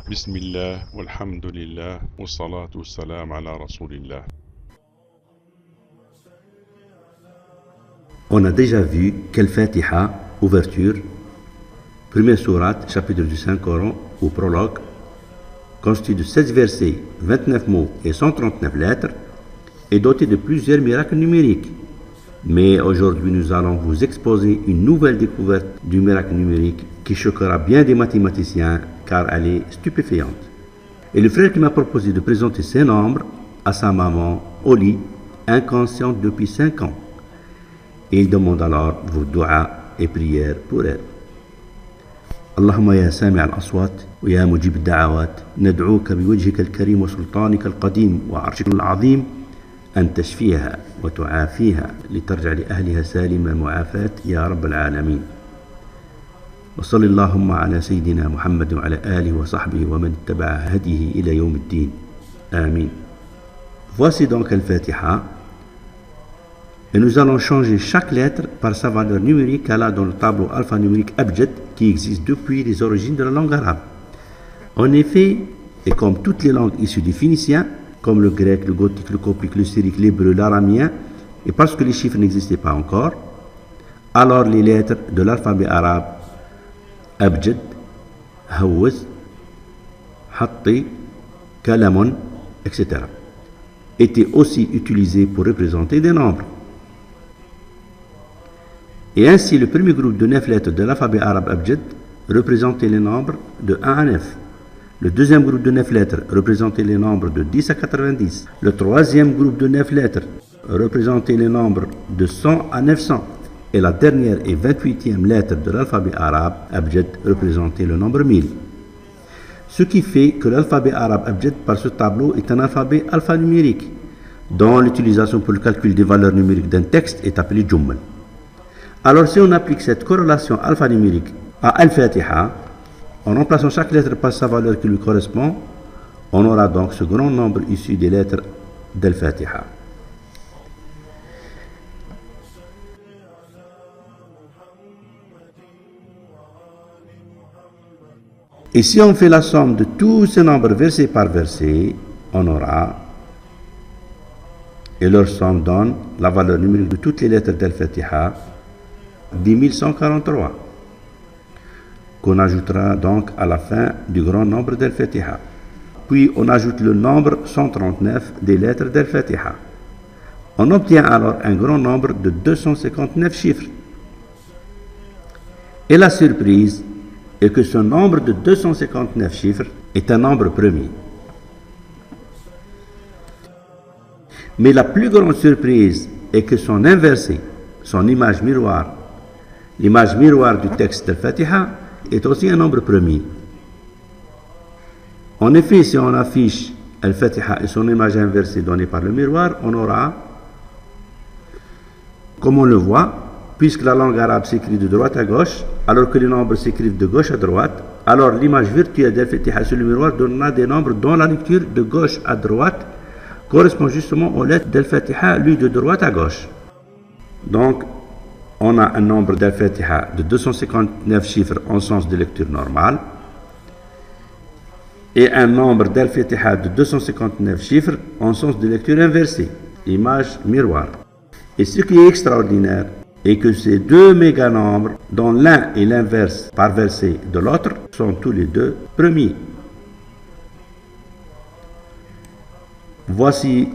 Bismillah, walhamdulillah, wassalatu wassalam ala rasulillah. On a déjà vu qu'Al-Fatiha, ouverture, première sourate, chapitre du Saint-Coran ou prologue, constitue de 16 versets, 29 mots et 139 lettres, est doté de plusieurs miracles numériques. Mais aujourd'hui, nous allons vous exposer une nouvelle découverte du miracle numérique qui choquera bien des mathématiciens car elle est stupéfiante. Et le frère qui m'a proposé de présenter ces nombres à sa maman au lit, inconsciente depuis 5 ans. Et il demande alors vos du'as et prières pour elle. اللهم يا سامع الأصوات ويا مجيب الدعوات ندعوك بوجهك الكريم وسلطانك القديم وعرشك العظيم أن تشفيها وتعافيها لترجع لأهلها سالمة معافاة يا رب العالمين. وصل اللهم على سيدنا محمد وعلى آله وصحبه ومن اتبع هديه إلى يوم الدين. آمين. Voici donc Al-Fatiha. Et nous allons changer chaque lettre par sa valeur numérique qu'elle a dans le tableau alphanumérique Abjad qui existe depuis les origines de la langue arabe. En effet, et comme toutes les langues issues des Phéniciens, comme le grec, le gothique, le coptique, le syrique, l'hébreu, l'aramien, et parce que les chiffres n'existaient pas encore, alors les lettres de l'alphabet arabe Abjad, Hawaz, Hatti, Kalamun, etc. étaient aussi utilisées pour représenter des nombres. Et ainsi, le premier groupe de 9 lettres de l'alphabet arabe Abjad représentait les nombres de 1 à 9. Le deuxième groupe de 9 lettres représentait les nombres de 10 à 90. Le troisième groupe de 9 lettres représentait les nombres de 100 à 900. Et la dernière et 28e lettre de l'alphabet arabe Abjad représentait le nombre 1000. Ce qui fait que l'alphabet arabe Abjad par ce tableau est un alphabet alphanumérique, dont l'utilisation pour le calcul des valeurs numériques d'un texte est appelée Jummal. Alors si on applique cette corrélation alphanumérique à Al-Fatiha, en remplaçant chaque lettre par sa valeur qui lui correspond, on aura donc ce grand nombre issu des lettres d'Al-Fatiha. Et si on fait la somme de tous ces nombres verset par verset, on aura, et leur somme donne la valeur numérique de toutes les lettres d'Al-Fatiha, 10 143, qu'on ajoutera donc à la fin du grand nombre d'Al-Fatiha. Puis on ajoute le nombre 139 des lettres d'Al-Fatiha. On obtient alors un grand nombre de 259 chiffres. Et la surprise est que ce nombre de 259 chiffres est un nombre premier. Mais la plus grande surprise est que son inversé, son image miroir, l'image miroir du texte d'Al-Fatiha, est aussi un nombre premier. En effet, si on affiche Al-Fatiha et son image inversée donnée par le miroir, on aura, comme on le voit, puisque la langue arabe s'écrit de droite à gauche, alors que les nombres s'écrivent de gauche à droite, alors l'image virtuelle d'Al-Fatiha sur le miroir donnera des nombres dont la lecture de gauche à droite correspond justement aux lettres d'Al-Fatiha lues de droite à gauche. Donc, on a un nombre d'Al-Fatiha de 259 chiffres en sens de lecture normale et un nombre d'Al-Fatiha de 259 chiffres en sens de lecture inversée, image miroir. Et ce qui est extraordinaire est que ces deux méga-nombres, dont l'un est l'inverse par verset de l'autre, sont tous les deux premiers. Voici,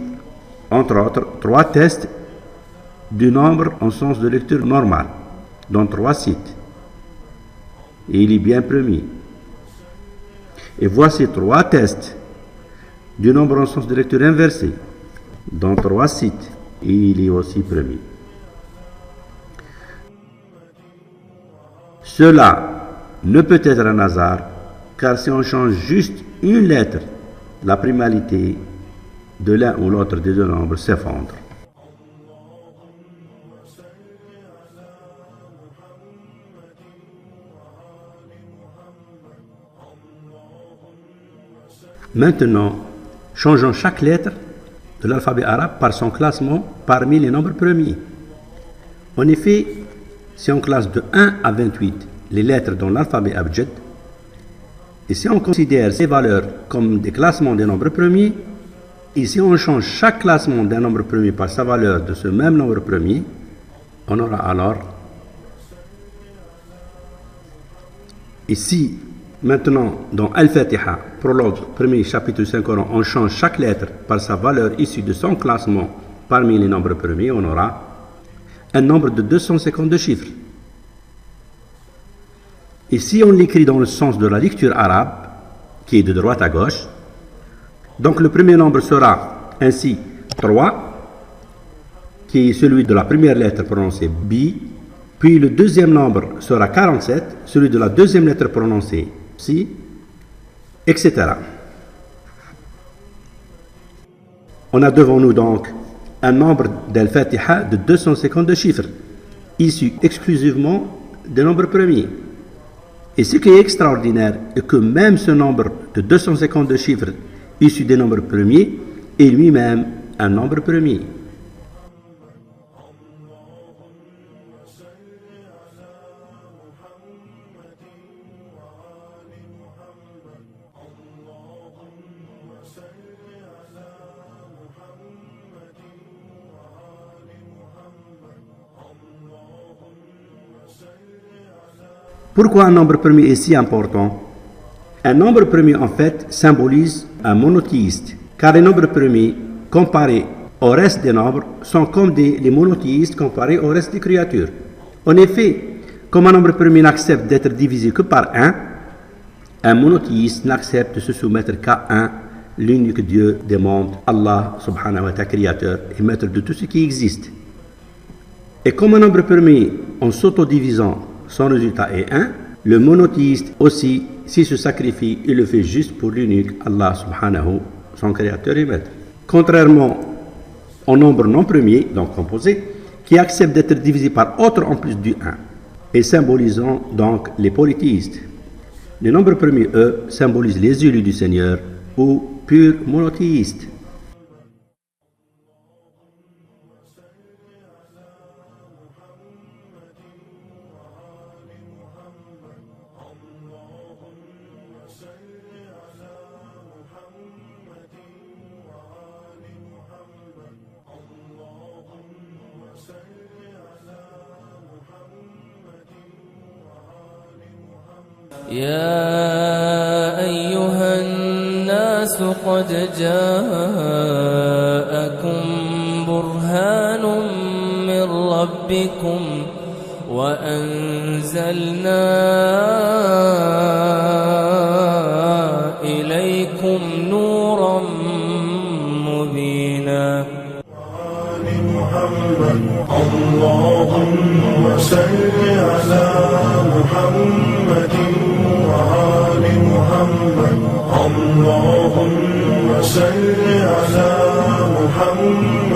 entre autres, 3 tests du nombre en sens de lecture normal, dans 3 sites. Et il est bien premier. Et voici 3 tests du nombre en sens de lecture inversé, dans 3 sites. Et il est aussi premier. Cela ne peut être un hasard, car si on change juste une lettre, la primalité de l'un ou l'autre des deux nombres s'effondre. Maintenant, changeons chaque lettre de l'alphabet arabe par son classement parmi les nombres premiers. En effet, si on classe de 1 à 28 les lettres dans l'alphabet abjad, Et si on considère ces valeurs comme des classements des nombres premiers, et si on change chaque classement d'un nombre premier par sa valeur de ce même nombre premier, on aura alors... Et si maintenant dans Al-Fatiha, prologue, premier chapitre du Saint-Coran, on change chaque lettre par sa valeur issue de son classement parmi les nombres premiers, on aura un nombre de 252 chiffres. Et si on l'écrit dans le sens de la lecture arabe, qui est de droite à gauche, donc le premier nombre sera ainsi 3, qui est celui de la première lettre prononcée B, puis le deuxième nombre sera 47, celui de la deuxième lettre prononcée C, etc. On a devant nous donc un nombre d'Al-Fatiha de 252 chiffres, issus exclusivement des nombres premiers. Et ce qui est extraordinaire est que même ce nombre de 252 chiffres issus des nombres premiers est lui-même un nombre premier. Pourquoi un nombre premier est si important? Un nombre premier, en fait, symbolise un monothéiste, car les nombres premiers, comparés au reste des nombres, sont comme les monothéistes comparés au reste des créatures. En effet, comme un nombre premier n'accepte d'être divisé que par un monothéiste n'accepte de se soumettre qu'à un, l'unique Dieu des mondes, Allah subhanahu wa ta'ala, créateur et maître de tout ce qui existe. Et comme un nombre premier, en s'autodivisant, son résultat est 1, le monothéiste aussi, s'il se sacrifie, il le fait juste pour l'unique Allah subhanahu, son créateur et maître. Contrairement au nombre non premier, donc composé, qui accepte d'être divisé par autre en plus du 1, et symbolisant donc les polythéistes. Les nombres premiers, eux, symbolisent les élus du Seigneur ou purs monothéistes. يا أيها الناس قد جاءكم برهان من ربكم وأنزلنا إليكم نورا مبينا. اللهم صل على محمد وآل محمد. اللهم صل على محمد